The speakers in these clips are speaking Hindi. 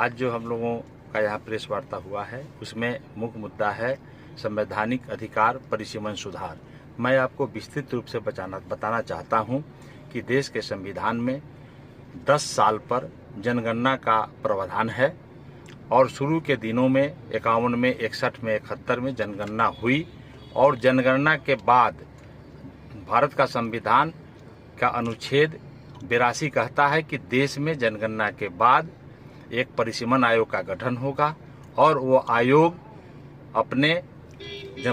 आज जो हम लोगों का यहाँ प्रेस वार्ता हुआ है उसमें मुख्य मुद्दा है संवैधानिक अधिकार परिसीमन सुधार। मैं आपको विस्तृत रूप से बताना चाहता हूँ कि देश के संविधान में 10 साल पर जनगणना का प्रावधान है और शुरू के दिनों में 51 में 61 में 71 में जनगणना हुई और जनगणना के बाद भारत का संविधान का अनुच्छेद 82 कहता है कि देश में जनगणना के बाद एक परिसीमन आयोग का गठन होगा और वो आयोग अपने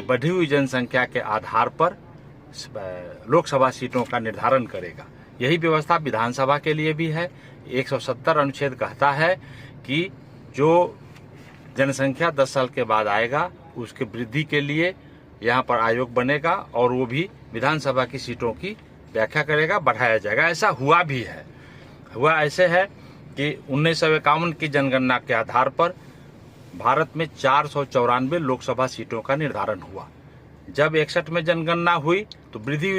बढ़ी हुई जनसंख्या के आधार पर लोकसभा सीटों का निर्धारण करेगा। यही व्यवस्था विधानसभा के लिए भी है। 170 अनुच्छेद कहता है कि जो जनसंख्या 10 साल के बाद आएगा उसके वृद्धि के लिए यहाँ पर आयोग बनेगा और वो भी विधानसभा की सीटों की व्याख्या करेगा, बढ़ाया जाएगा। ऐसा हुआ भी है। हुआ ऐसे है कि 1951 की जनगणना के आधार पर भारत में 494 लोकसभा सीटों का निर्धारण हुआ। जब 61 में जनगणना हुई तो बढ़ी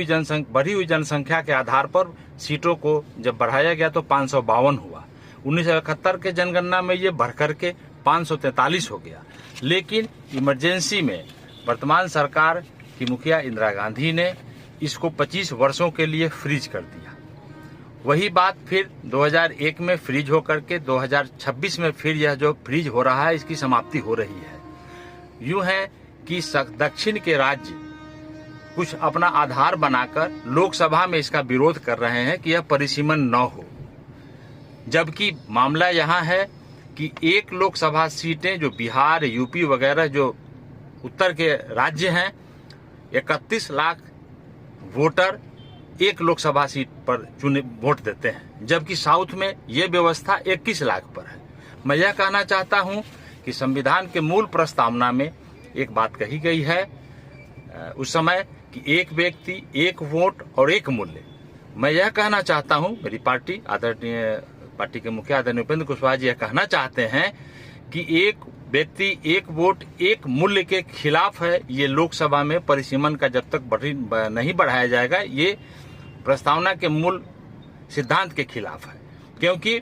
हुई जनसंख्या के आधार पर सीटों को जब बढ़ाया गया तो 552 हुआ। 1971 के जनगणना में ये बढ़कर के 543 हो गया। लेकिन इमरजेंसी में वर्तमान सरकार की मुखिया इंदिरा गांधी ने इसको 25 वर्षों के लिए फ्रीज कर दिया। वही बात फिर 2001 में फ्रीज होकर के 2026 में फिर यह जो फ्रीज हो रहा है इसकी समाप्ति हो रही है। यूं है कि दक्षिण के राज्य कुछ अपना आधार बनाकर लोकसभा में इसका विरोध कर रहे हैं कि यह परिसीमन न हो, जबकि मामला यहाँ है कि एक लोकसभा सीटें जो बिहार, यूपी वगैरह जो उत्तर के राज्य हैं, 31 लाख वोटर एक लोकसभा सीट पर वोट देते हैं, जबकि साउथ में ये व्यवस्था 21 लाख पर है। मैं यह कहना चाहता हूं कि संविधान के मूल प्रस्तावना में एक बात कही गई है उस समय कि एक व्यक्ति एक वोट और एक मूल्य। मैं यह कहना चाहता हूं, मेरी पार्टी आदरणीय पार्टी के मुखिया आदरणीय उपेंद्र कुशवाहा जी यह कहना चाहते हैं कि एक व्यक्ति एक वोट एक मूल्य के खिलाफ है। ये लोकसभा में परिसीमन का जब तक नहीं बढ़ाया जाएगा ये प्रस्तावना के मूल सिद्धांत के खिलाफ है, क्योंकि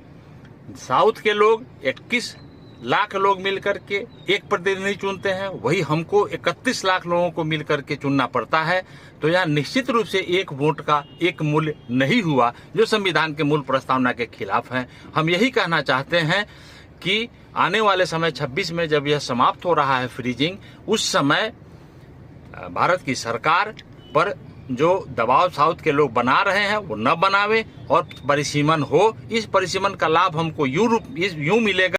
साउथ के लोग 21 लाख लोग मिलकर के एक प्रतिनिधि चुनते हैं, वही हमको 31 लाख लोगों को मिलकर के चुनना पड़ता है। तो यहाँ निश्चित रूप से एक वोट का एक मूल्य नहीं हुआ, जो संविधान के मूल प्रस्तावना के खिलाफ है। हम यही कहना चाहते हैं कि आने वाले समय 26 में जब यह समाप्त हो रहा है फ्रीजिंग, उस समय भारत की सरकार पर जो दबाव साउथ के लोग बना रहे हैं वो न बनावे और परिसीमन हो। इस परिसीमन का लाभ हमको यूं मिलेगा।